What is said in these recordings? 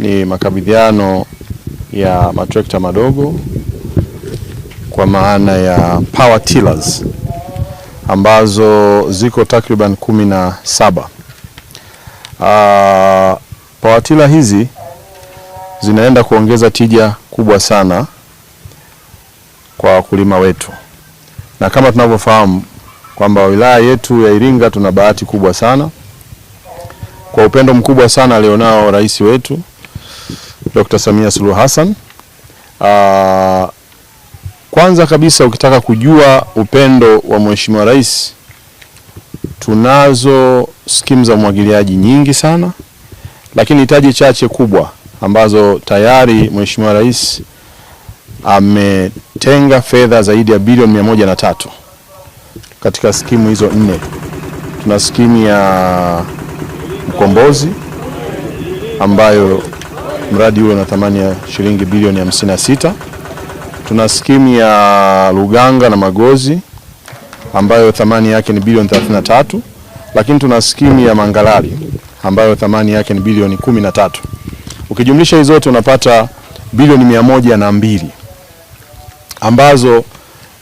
ni makabidhiano ya matrekta madogo kwa maana ya power tillers ambazo ziko takriban 17. Power tiller hizi zinaenda kuongeza tija kubwa sana kwa wakulima wetu, na kama tunavyofahamu kwamba wilaya yetu ya Iringa tuna bahati kubwa sana kwa upendo mkubwa sana alionao rais wetu Dr. Samia Suluhu Hassan. Kwanza kabisa ukitaka kujua upendo wa Mheshimiwa Rais, tunazo skimu za umwagiliaji nyingi sana, lakini hitaji chache kubwa ambazo tayari Mheshimiwa Rais ametenga fedha zaidi ya bilioni 103 katika skimu hizo 4. Tuna skimu ya Mkombozi ambayo mradi ule una thamani ya shilingi bilioni 56. Tuna skimu ya Luganga na Magozi ambayo thamani yake ni bilioni 33, lakini tuna skimu ya Mangalali ambayo thamani yake ni bilioni 13. Ukijumlisha hizo zote unapata bilioni 102 ambazo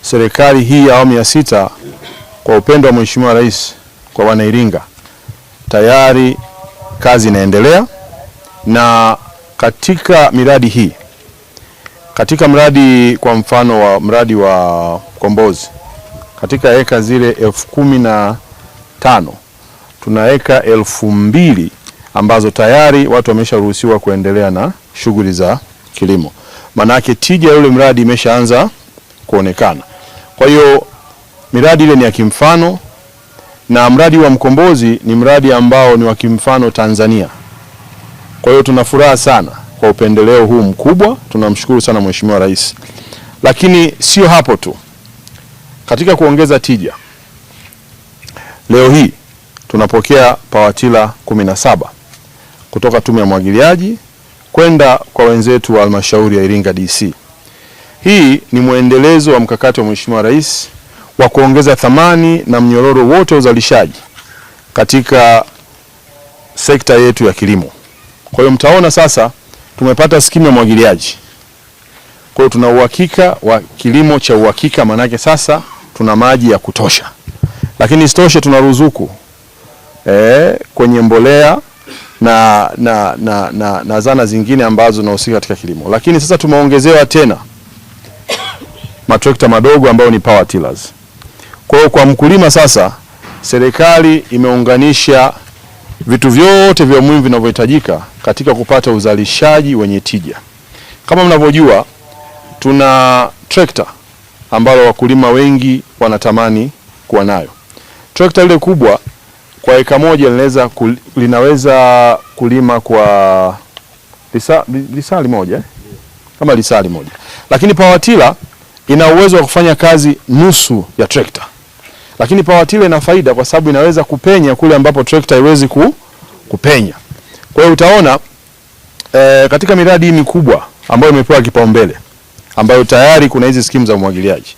serikali hii ya awamu ya 6 kwa upendo wa Mheshimiwa Rais kwa Wanairinga tayari kazi inaendelea. Na katika miradi hii, katika mradi kwa mfano wa mradi wa Mkombozi, katika eka zile 1015 tuna eka 2000 ambazo tayari watu wamesharuhusiwa kuendelea na shughuli za kilimo. Manake tija ya ule mradi imeshaanza kuonekana. Kwa hiyo miradi ile ni ya kimfano, na mradi wa Mkombozi ni mradi ambao ni wa kimfano Tanzania. Kwa hiyo tuna furaha sana kwa upendeleo huu mkubwa, tunamshukuru sana Mheshimiwa Rais. Lakini sio hapo tu. Katika kuongeza tija, leo hii tunapokea power tiller 17 kutoka Tume ya Umwagiliaji kwenda kwa wenzetu wa Halmashauri ya Iringa DC. Hii ni muendelezo wa mkakati wa Mheshimiwa Rais wa kuongeza thamani na mnyororo wote wa uzalishaji katika sekta yetu ya kilimo. Kwa hiyo mtaona sasa tumepata skimu ya umwagiliaji. Kwa hiyo tuna uhakika wa kilimo cha uhakika, manake sasa tuna maji ya kutosha. Lakini isitoshe tuna ruzuku kwenye mbolea na zana zingine ambazo zinahusika katika kilimo. Lakini sasa tumeongezewa tena matrekta madogo ambayo ni power tillers. Kwa hiyo kwa mkulima sasa serikali imeunganisha vitu vyote vya muhimu vinavyohitajika katika kupata uzalishaji wenye tija. Kama mnavyojua tuna trekta ambalo wakulima wengi wanatamani kuwa nayo. Trekta ile kubwa kwa eka moja linaweza kulima kwa lisali moja kama lisali moja. Lakini power tiller ina uwezo wa kufanya kazi nusu ya trekta. Lakini power tiller ina faida kwa sababu inaweza kupenya kule ambapo trekta haiwezi kupenya. Kwa hiyo utaona katika miradi hii mikubwa ambayo imepewa kipaumbele, ambayo tayari kuna hizi skimu za umwagiliaji,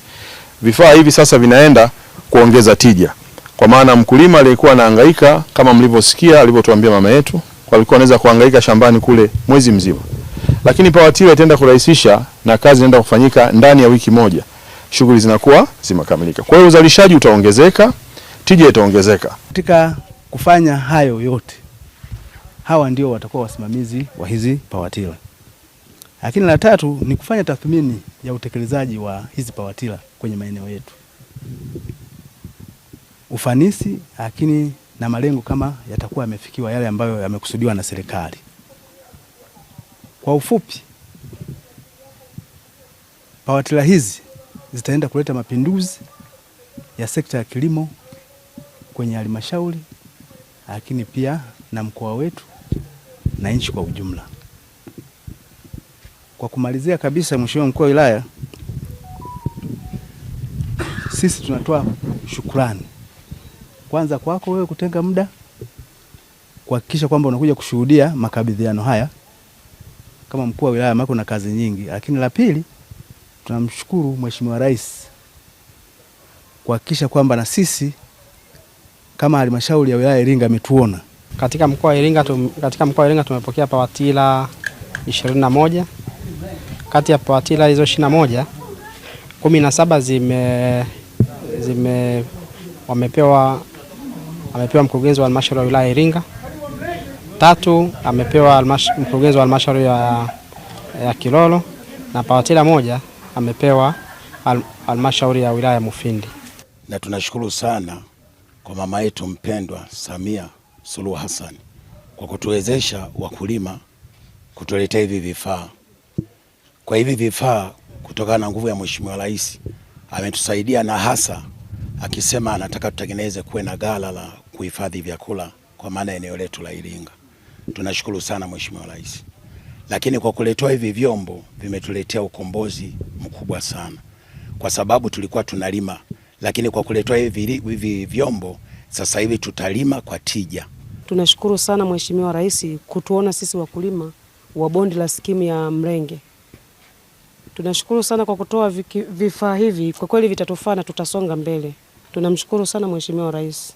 vifaa hivi sasa vinaenda kuongeza tija. Kwa maana mkulima aliyekuwa anahangaika, kama mlivyosikia alivyotuambia mama yetu, alikuwa anaweza kuhangaika shambani kule mwezi mzima. Lakini power tiller itaenda kurahisisha na kazi inaenda kufanyika ndani ya wiki moja. Shughuli zinakuwa zimekamilika. Kwa hiyo uzalishaji utaongezeka, tija itaongezeka. Katika kufanya hayo yote, hawa ndio watakuwa wasimamizi wa hizi power tiller. Lakini la tatu ni kufanya tathmini ya utekelezaji wa hizi power tiller kwenye maeneo yetu. Ufanisi, lakini na malengo kama yatakuwa yamefikiwa yale ambayo yamekusudiwa na serikali. Kwa ufupi, power tiller hizi zitaenda kuleta mapinduzi ya sekta ya kilimo kwenye halmashauri, lakini pia na mkoa wetu na nchi kwa ujumla. Kwa kumalizia kabisa, Mheshimiwa Mkuu wa Wilaya, sisi tunatoa shukrani kwanza kwako wewe kutenga muda kuhakikisha kwamba unakuja kushuhudia makabidhiano haya kama mkuu wa wilaya, mako na kazi nyingi. Lakini la pili, tunamshukuru Mheshimiwa Rais kuhakikisha kwamba na sisi kama halmashauri ya wilaya Iringa ametuona. Katika mkoa wa Iringa tumepokea power tiller 21. Kati ya pawatila hizo 21, 17 wamepewa mkurugenzi wa halmashauri ya wilaya Iringa, 3 amepewa mkurugenzi wa halmashauri ya Kilolo, na pawatila 1 amepewa halmashauri ya wilaya Mufindi. Na tunashukuru sana kwa mama yetu mpendwa Samia Suluhu Hassan kwa kutuwezesha wakulima kutuletea hivi vifaa. Kwa hivi vifaa, kutokana na nguvu ya Mheshimiwa Rais, ametusaidia, na hasa akisema anataka tutengeneze kuwe na ghala la kuhifadhi vyakula kwa maana eneo letu la Iringa. Tunashukuru sana Mheshimiwa Rais. Lakini kwa kuletea hivi vyombo vimetuletea ukombozi mkubwa sana, kwa sababu tulikuwa tunalima, lakini kwa kuletea hivi vyombo sasa hivi tutalima kwa tija. Tunashukuru sana Mheshimiwa Rais kutuona sisi wakulima wa bonde la skimu ya Mlenge. Tunashukuru sana kwa kutoa vifaa hivi, kwa kweli vitatufaa na tutasonga mbele. Tunamshukuru sana Mheshimiwa Rais.